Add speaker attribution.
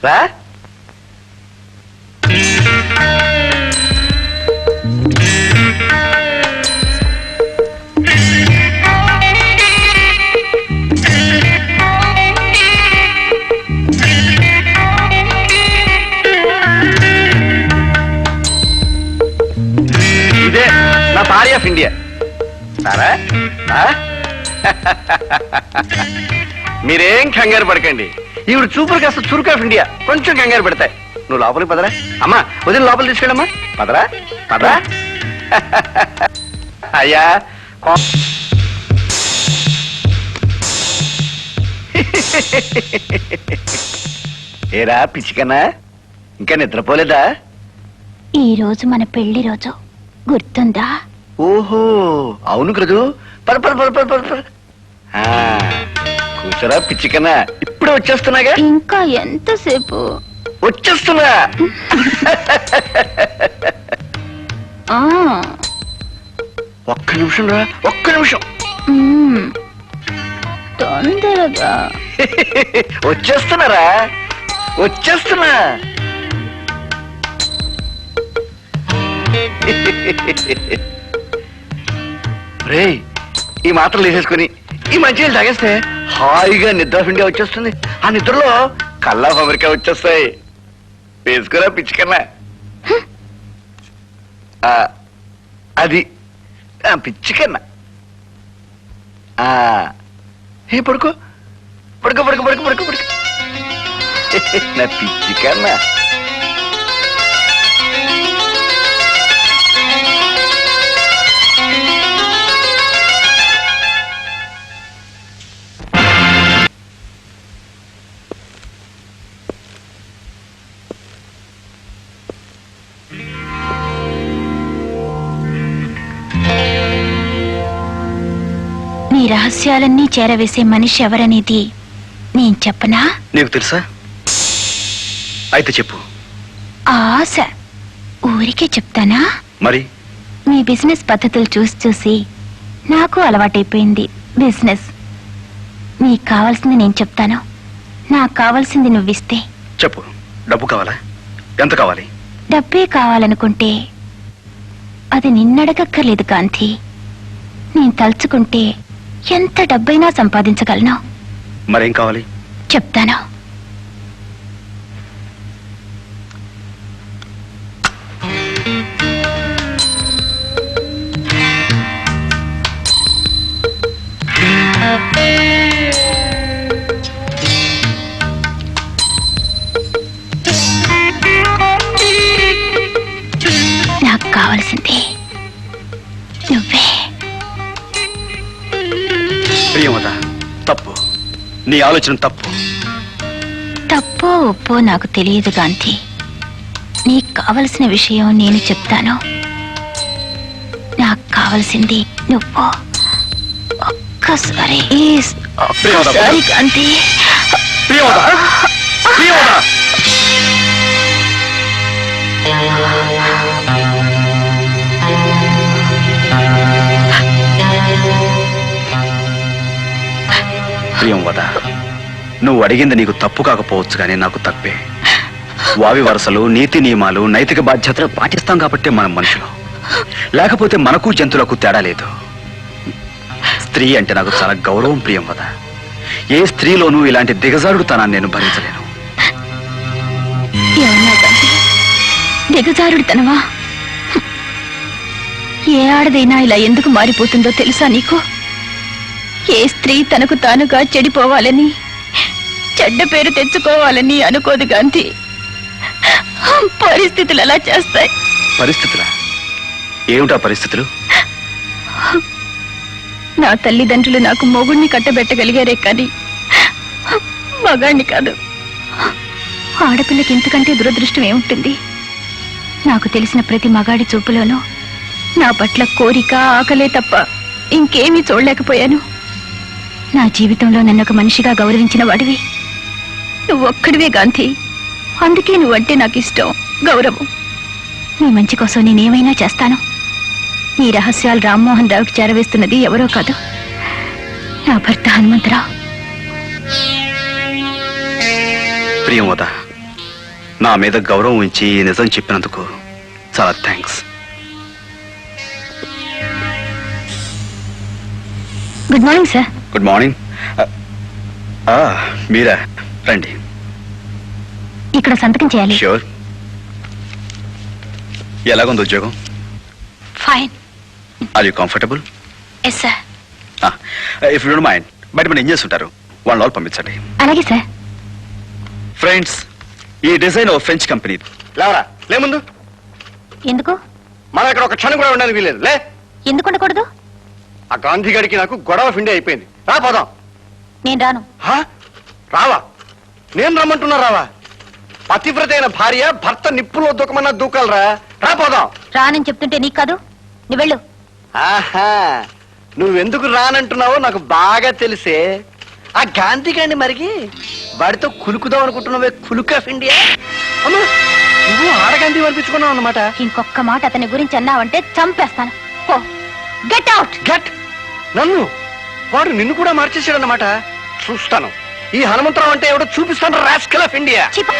Speaker 1: రా. ఇదే నా సారీ ఆఫ్ ఇండియా. సారా మీరేం కంగారు పడకండి. ఈవిడ చూపులు కాస్త చురుకు ఆఫ్ ఇండియా, కొంచెం కంగారు పెడతాయి. నువ్వు లోపలికి పదరా. అమ్మా వదిన లోపలికి తీసుకెళ్ళమ్మా. పదరా పదరా. అయ్యా ఏరా పిచ్చికన్నా, ఇంకా నిద్రపోలేదా?
Speaker 2: ఈ రోజు మన పెళ్లి రోజు, గుర్తుందా?
Speaker 1: ఓహో అవును కదూ. పద పద పద పద పద. కూర్చోరా పిచ్చికన్నా, ఇప్పుడే వచ్చేస్తున్నాగా.
Speaker 2: ఇంకా ఎంతసేపు?
Speaker 1: వచ్చేస్తున్నా. ఒక్క నిమిషం రా, ఒక్క నిమిషం.
Speaker 2: తొందరగా
Speaker 1: వచ్చేస్తున్నారా, వచ్చేస్తున్నా. రే ఈ మాత్రలు వేసేసుకుని ఈ మంచిగా తాగేస్తే హాయిగా నిద్ర పిండి వచ్చేస్తుంది. ఆ నిద్రలో కల్లా అమెరికా వచ్చేస్తాయి. వేసుకురా పిచ్చికన్నా. అది పిచ్చికన్నా. ఏ పడుకో పడుకో పడుకో పడుకో పడుకో పడుకో. నా పిచ్చికన్నా.
Speaker 2: నీ రహస్యాలన్నీ చేరవేసే మనిషి ఎవరనేది నేను చెప్పనా?
Speaker 1: నీకు తెలుసా? అయితే చెప్పు.
Speaker 2: ఆశ ఊరికే చెప్తానా?
Speaker 1: మరి
Speaker 2: మీ బిజినెస్ పద్ధతులు చూసి చూసి నాకు అలవాటైపోయింది బిజినెస్. నీకు కావాల్సింది నేను చెప్తాను, నాకు కావాల్సింది నువ్విస్తే.
Speaker 1: చెప్పు. డబ్బు కావాలా? ఎంత కావాలి?
Speaker 2: డబ్బే కావాలనుకుంటే అది నిన్నడగక్కర్లేదు కాంతి. నేను తలుచుకుంటే ఎంత డబ్బైనా సంపాదించగలను.
Speaker 1: మరేం కావాలి?
Speaker 2: చెప్తాను. నాకు కావాల్సింది నువ్వే.
Speaker 1: ప్రియమత, తప్పు. నీ ఆలోచన తప్పు.
Speaker 2: తప్పో ఒప్పో నాకు తెలియదు కాంతి. నీకు కావలసిన విషయం నేను చెప్తాను. నాకు కావలసింది నువ్వు. ఒక్కసారి ఒక్కసారి కాంతి.
Speaker 1: ప్రియంవద, నువ్వు అడిగింది నీకు తప్పు కాకపోవచ్చు కానీ నాకు తప్పే. వావి వరసలు, నీతి నియమాలు, నైతిక బాధ్యతలు పాటిస్తాం కాబట్టి మనం మనుషులు. లేకపోతే మనకు జంతువులకు తేడా లేదు. స్త్రీ అంటే నాకు చాలా గౌరవం ప్రియంవద. ఏ స్త్రీలోనూ ఇలాంటి దిగజారుడుతనాన్ని నేను భరించలేను.
Speaker 2: దిగజారుడుతనవా? ఏ ఆడదైనా ఇలా ఎందుకు మారిపోతుందో తెలుసా నీకు? ఏ స్త్రీ తనకు తానుగా చెడిపోవాలని, చెడ్డ పేరు తెచ్చుకోవాలని అనుకోదు కాంతి. పరిస్థితులు అలా చేస్తాయి.
Speaker 1: పరిస్థితులా? ఏమిటా పరిస్థితులు?
Speaker 2: నా తల్లిదండ్రులు నాకు మొగుణ్ణి కట్టబెట్టగలిగారే కానీ మగాణ్ణి కాదు. ఆడపిల్లకి ఇంతకంటే దురదృష్టం ఏముంటుంది? నాకు తెలిసిన ప్రతి మగాడి చూపులోనూ నా పట్ల కోరిక, ఆకలే తప్ప ఇంకేమీ చూడలేకపోయాను. నా జీవితంలో నన్ను ఒక మనిషిగా గౌరవించిన వాడివి నువ్వొక్కడివే గాంధీ. అందుకే నువ్వంటే నాకు ఇష్టం, గౌరవం. నీ మంచి కోసం నేనేమైనా చేస్తాను. నీ రహస్యాలు రామ్మోహన్ రావుకి చేరవేస్తున్నది ఎవరో కాదు, నా భర్త హనుమంతరావు.
Speaker 1: ప్రియమోదా, నా మీద గౌరవం ఉంచి ఈ నిజం చెప్పినందుకు చాలా thanks.
Speaker 2: Good morning sir.
Speaker 1: Good morning. Meera, రండి.
Speaker 2: ఇక్కడ సంతకం చేయాలి.
Speaker 1: ష్యూర్. ఎలాగుంది ఉద్యోగం?
Speaker 2: Fine.
Speaker 1: Are you comfortable?
Speaker 2: Yes sir.
Speaker 1: If you don't mind, బయట మనం ఏం చేస్తుంటారు, వాళ్ళ వాళ్ళు పంపించండి.
Speaker 2: అలాగే సార్.
Speaker 1: ఫ్రెండ్స్, ఈ డిజైన్ ఓ ఫ్రెంచ్ కంపెనీ.
Speaker 3: లేవరా, లే ముందు.
Speaker 2: ఎందుకు?
Speaker 3: మనం ఇక్కడ ఒక క్షణం కూడా ఉండడానికి వీలేదు. లే.
Speaker 2: ఎందుకు ఉండకూడదు?
Speaker 3: ఆ గాంధీ గడికి నాకు గొడవ ఫిండి అయిపోయింది. రా పోదాం.
Speaker 2: నేను రాను.
Speaker 3: హా? రావా? నేను రమ్మంటున్నా రావా? పతివ్రత అయిన భార్య భర్త నిప్పులో దూకమన్నా దూకాలరా. రా పోదాం.
Speaker 2: రానని చెప్తుంటే నీకు కాదు, నువ్వు వెళ్ళు.
Speaker 3: ఆహా, నువ్వెందుకు రానంటున్నావో నాకు బాగా తెలిసే. ఆ గాంధీ గారిని మరిగి వాడితో కులుకుదాం అనుకుంటున్నావే, కులుక్ ఆఫ్ ఇండియా. అమ్మా, నువ్వు ఆడగాంధీ అనిపించుకున్నావు అన్నమాట.
Speaker 2: ఇంకొక మాట అతని గురించి అన్నావంటే చంపేస్తాను. పో, గెట్ అవుట్.
Speaker 3: గట్. నన్ను వాడు నిన్ను కూడా మార్చేసాడన్నమాట. చూస్తాను. ఈ హనుమంతరావు అంటే ఎవడో చూపిస్తాను. Rascal of India.
Speaker 2: చిప.